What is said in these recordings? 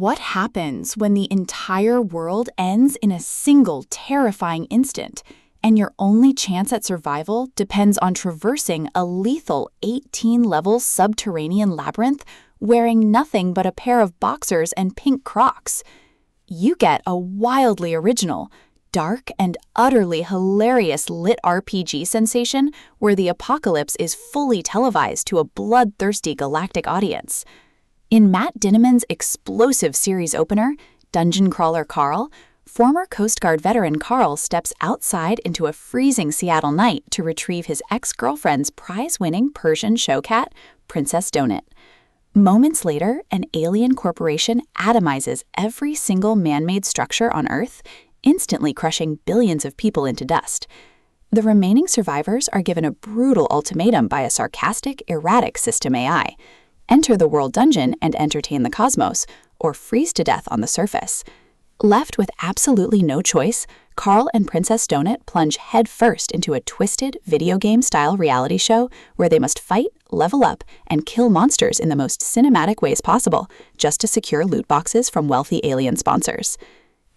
What happens when the entire world ends in a single terrifying instant, and your only chance at survival depends on traversing a lethal 18-level subterranean labyrinth wearing nothing but a pair of boxers and pink Crocs? You get a wildly original, dark, and utterly hilarious lit RPG sensation where the apocalypse is fully televised to a bloodthirsty galactic audience. In Matt Dinniman's explosive series opener, Dungeon Crawler Carl, former Coast Guard veteran Carl steps outside into a freezing Seattle night to retrieve his ex-girlfriend's prize-winning Persian show cat, Princess Donut. Moments later, an alien corporation atomizes every single man-made structure on Earth, instantly crushing billions of people into dust. The remaining survivors are given a brutal ultimatum by a sarcastic, erratic system AI. Enter the world dungeon and entertain the cosmos, or freeze to death on the surface. Left with absolutely no choice, Carl and Princess Donut plunge headfirst into a twisted, video game-style reality show where they must fight, level up, and kill monsters in the most cinematic ways possible, just to secure loot boxes from wealthy alien sponsors.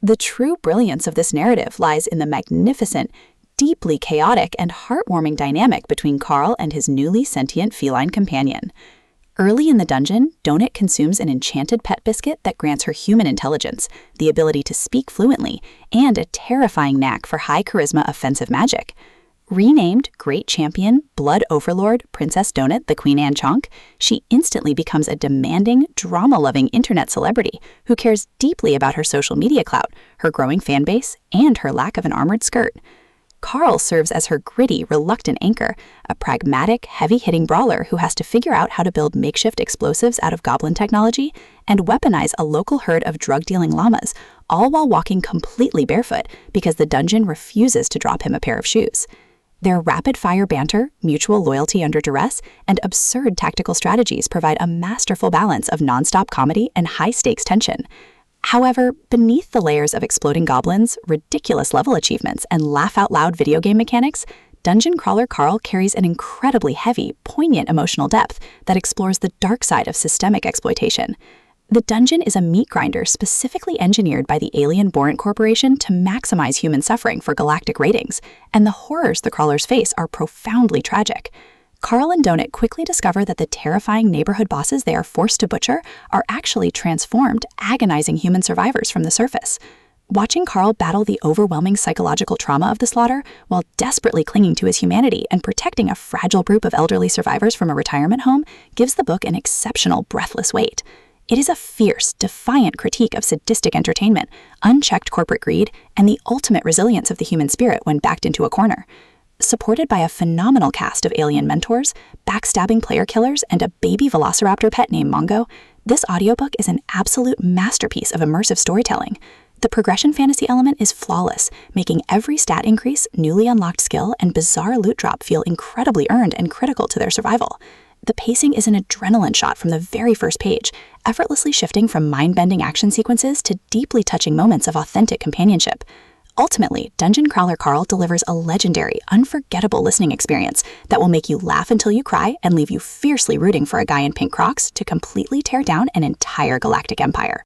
The true brilliance of this narrative lies in the magnificent, deeply chaotic, and heartwarming dynamic between Carl and his newly sentient feline companion. Early in the dungeon, Donut consumes an enchanted pet biscuit that grants her human intelligence, the ability to speak fluently, and a terrifying knack for high-charisma offensive magic. Renamed Great Champion, Blood Overlord, Princess Donut, the Queen Anne Chonk, she instantly becomes a demanding, drama-loving internet celebrity who cares deeply about her social media clout, her growing fan base, and her lack of an armored skirt. Carl serves as her gritty, reluctant anchor, a pragmatic, heavy-hitting brawler who has to figure out how to build makeshift explosives out of goblin technology and weaponize a local herd of drug-dealing llamas, all while walking completely barefoot because the dungeon refuses to drop him a pair of shoes. Their rapid-fire banter, mutual loyalty under duress, and absurd tactical strategies provide a masterful balance of nonstop comedy and high-stakes tension. However, beneath the layers of exploding goblins, ridiculous level achievements, and laugh-out-loud video game mechanics, Dungeon Crawler Carl carries an incredibly heavy, poignant emotional depth that explores the dark side of systemic exploitation. The dungeon is a meat grinder specifically engineered by the alien Borant Corporation to maximize human suffering for galactic ratings, and the horrors the crawlers face are profoundly tragic. Carl and Donut quickly discover that the terrifying neighborhood bosses they are forced to butcher are actually transformed, agonizing human survivors from the surface. Watching Carl battle the overwhelming psychological trauma of the slaughter while desperately clinging to his humanity and protecting a fragile group of elderly survivors from a retirement home gives the book an exceptional, breathless weight. It is a fierce, defiant critique of sadistic entertainment, unchecked corporate greed, and the ultimate resilience of the human spirit when backed into a corner. Supported by a phenomenal cast of alien mentors, backstabbing player killers, and a baby velociraptor pet named Mongo, this audiobook is an absolute masterpiece of immersive storytelling. The progression fantasy element is flawless, making every stat increase, newly unlocked skill, and bizarre loot drop feel incredibly earned and critical to their survival. The pacing is an adrenaline shot from the very first page, effortlessly shifting from mind-bending action sequences to deeply touching moments of authentic companionship. Ultimately, Dungeon Crawler Carl delivers a legendary, unforgettable listening experience that will make you laugh until you cry and leave you fiercely rooting for a guy in pink Crocs to completely tear down an entire galactic empire.